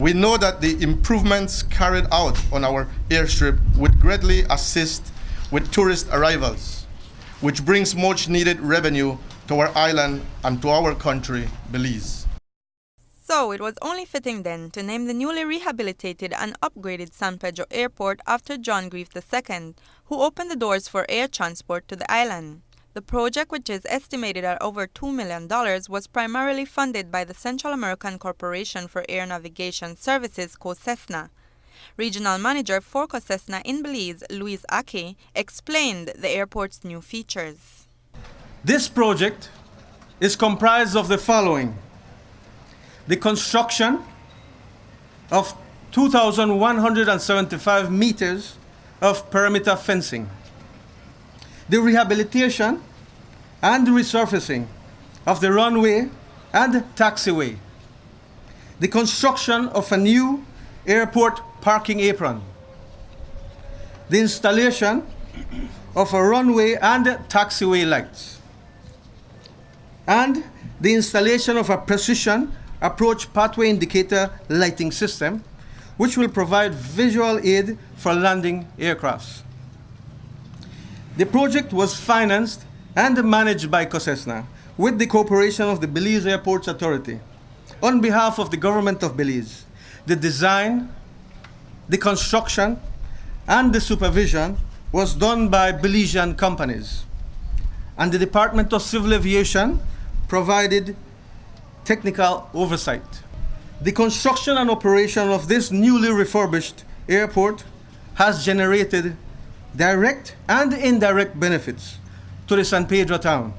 We know that the improvements carried out on our airstrip would greatly assist with tourist arrivals, which brings much needed revenue to our island and to our country, Belize. So it was only fitting then to name the newly rehabilitated and upgraded San Pedro Airport after John Grief II, who opened the doors for air transport to the island. The project, which is estimated at over $2 million, was primarily funded by the Central American Corporation for Air Navigation Services, COSESNA. Regional Manager for COSESNA in Belize, Luis Ake, explained the airport's new features. This project is comprised of the following: the construction of 2,175 meters of perimeter fencing, the rehabilitation and resurfacing of the runway and taxiway, the construction of a new airport parking apron, the installation of a runway and taxiway lights, and the installation of a precision approach pathway indicator lighting system, which will provide visual aid for landing aircrafts. The project was financed and managed by COSESNA with the cooperation of the Belize Airports Authority. On behalf of the government of Belize, the design, the construction, and the supervision was done by Belizean companies, and the Department of Civil Aviation provided technical oversight. The construction and operation of this newly refurbished airport has generated direct and indirect benefits to the San Pedro town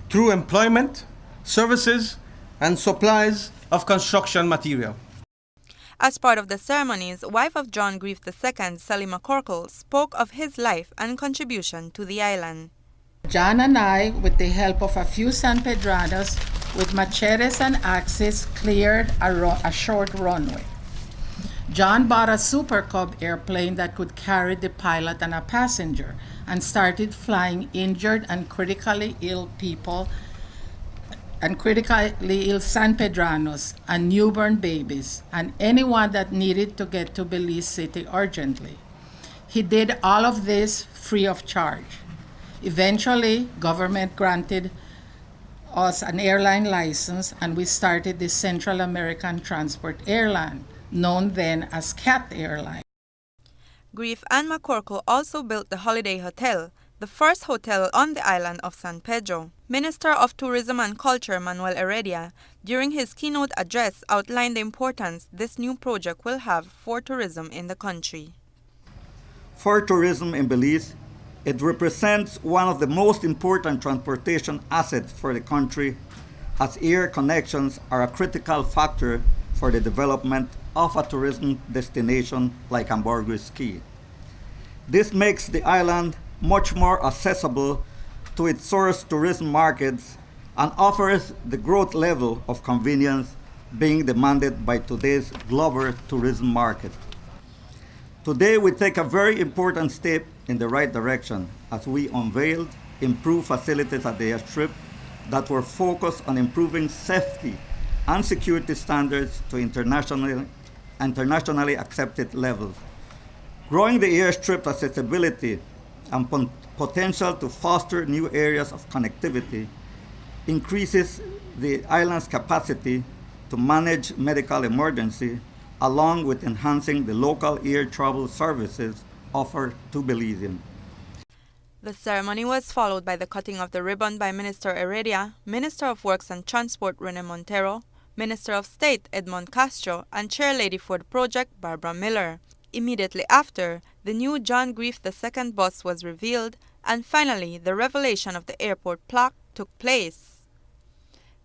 through employment, services, and supplies of construction material. As part of the ceremonies, wife of John Grief II, Sally McCorkle, spoke of his life and contribution to the island. John and I, with the help of a few San Pedranos, with machetes and axes, cleared a short runway. John bought a Super Cub airplane that could carry the pilot and a passenger and started flying injured and critically ill people and critically ill San Pedranos and newborn babies and anyone that needed to get to Belize City urgently. He did all of this free of charge. Eventually, government granted us an airline license and we started the Central American Transport Airline, known then as CAT Airline. Grief and McCorkle also built the Holiday Hotel, the first hotel on the island of San Pedro. Minister of Tourism and Culture Manuel Heredia, during his keynote address, outlined the importance this new project will have for tourism in the country. For tourism in Belize, it represents one of the most important transportation assets for the country, as air connections are a critical factor for the development of a tourism destination like Ambergris Caye. This makes the island much more accessible to its source tourism markets and offers the growth level of convenience being demanded by today's global tourism market. Today, we take a very important step in the right direction as we unveiled improved facilities at the airstrip that were focused on improving safety and security standards to internationally accepted levels. Growing the airstrip accessibility and potential to foster new areas of connectivity increases the island's capacity to manage medical emergency, along with enhancing the local air travel services offered to Belizeans. The ceremony was followed by the cutting of the ribbon by Minister Heredia, Minister of Works and Transport Rene Montero, Minister of State Edmond Castro, and Chairlady for the project Barbara Miller. Immediately after, the new John Grief II bus was revealed, and finally the revelation of the airport plaque took place.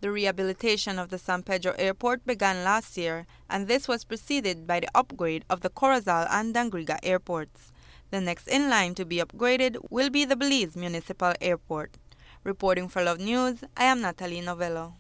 The rehabilitation of the San Pedro Airport began last year, and this was preceded by the upgrade of the Corozal and Dangriga airports. The next in line to be upgraded will be the Belize Municipal Airport. Reporting for Love News, I am Natalie Novello.